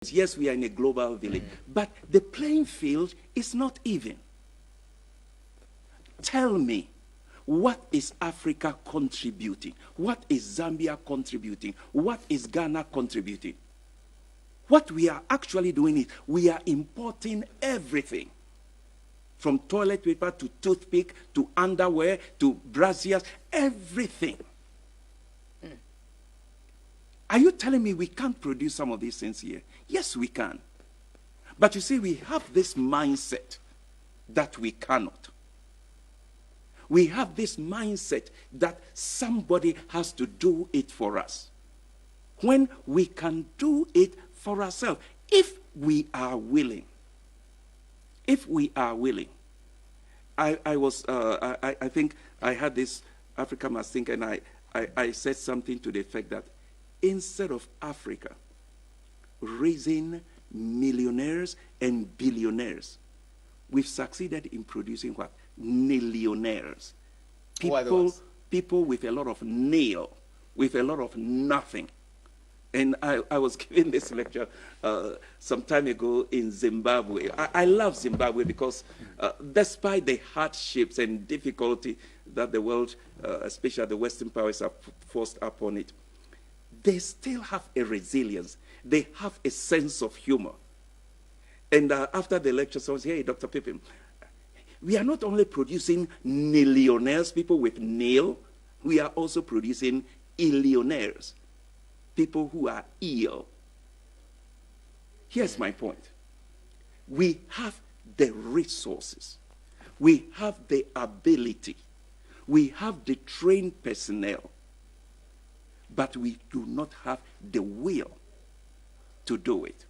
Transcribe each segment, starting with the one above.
Yes, we are in a global village, but the playing field is not even. Tell me, what is Africa contributing? What is Zambia contributing? What is Ghana contributing? What we are actually doing is we are importing everything. From toilet paper to toothpick to underwear to brassieres, everything. Are you telling me we can't produce some of these things here? Yes, we can. But you see, we have this mindset that we cannot. We have this mindset that somebody has to do it for us. When we can do it for ourselves, if we are willing. If we are willing. I think I had this Africa Must Think, and I said something to the effect that instead of Africa raising millionaires and billionaires, we've succeeded in producing what? Millionaires. People with a lot of nil, with a lot of nothing. And I was giving this lecture some time ago in Zimbabwe. I love Zimbabwe because despite the hardships and difficulty that the world, especially the Western powers, have forced upon it, they still have a resilience. They have a sense of humor. And after the lecture, I was, hey, Dr. Pippin, we are not only producing millionaires, people with nil, we are also producing illionaires, people who are ill. Here's my point. We have the resources. We have the ability. We have the trained personnel. But we do not have the will to do it.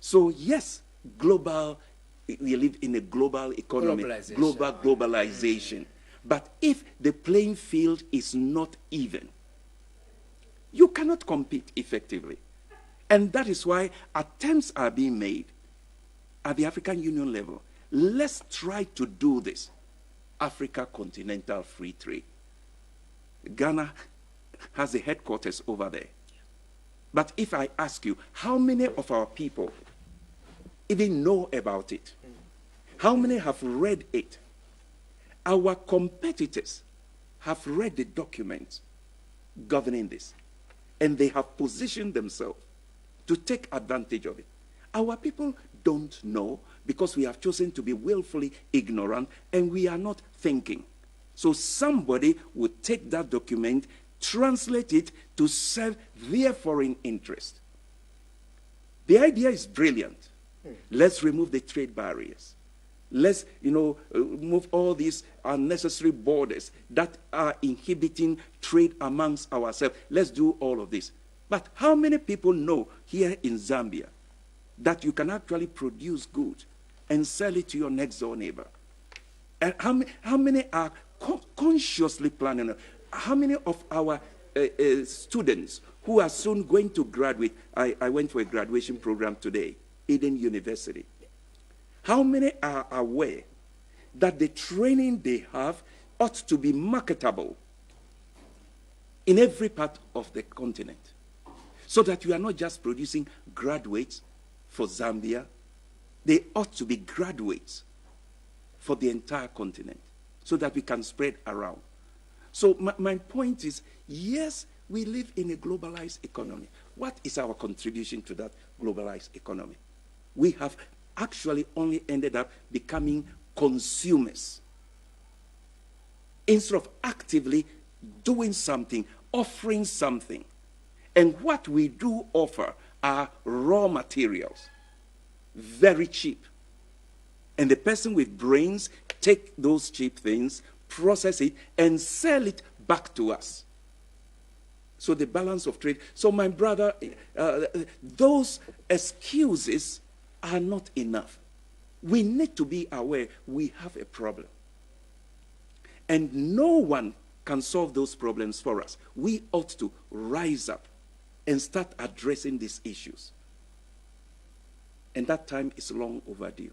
So yes, we live in a global economy, globalization. But if the playing field is not even, you cannot compete effectively. And that is why attempts are being made at the African Union level. Let's try to do this. Africa Continental Free Trade. Ghana has the headquarters over there. But if I ask you, how many of our people even know about it? How many have read it? Our competitors have read the documents governing this, and they have positioned themselves to take advantage of it. Our people don't know because we have chosen to be willfully ignorant, and we are not thinking. So somebody would take that document, translate it to serve their foreign interest. The idea is brilliant. Let's remove the trade barriers. Let's, move all these unnecessary borders that are inhibiting trade amongst ourselves. Let's do all of this. But how many people know here in Zambia that you can actually produce goods and sell it to your next door neighbor? And how many are consciously planning? How many of our students who are soon going to graduate? I went for a graduation program today, Eden University. How many are aware that the training they have ought to be marketable in every part of the continent? So that you are not just producing graduates for Zambia, they ought to be graduates for the entire continent so that we can spread around. So my point is, yes, we live in a globalized economy. What is our contribution to that globalized economy? We have actually only ended up becoming consumers instead of actively doing something, offering something. And what we do offer are raw materials, very cheap. And the person with brains take those cheap things, process it, and sell it back to us. So the balance of trade. So my brother, those excuses are not enough. We need to be aware we have a problem. And no one can solve those problems for us. We ought to rise up and start addressing these issues. And that time is long overdue.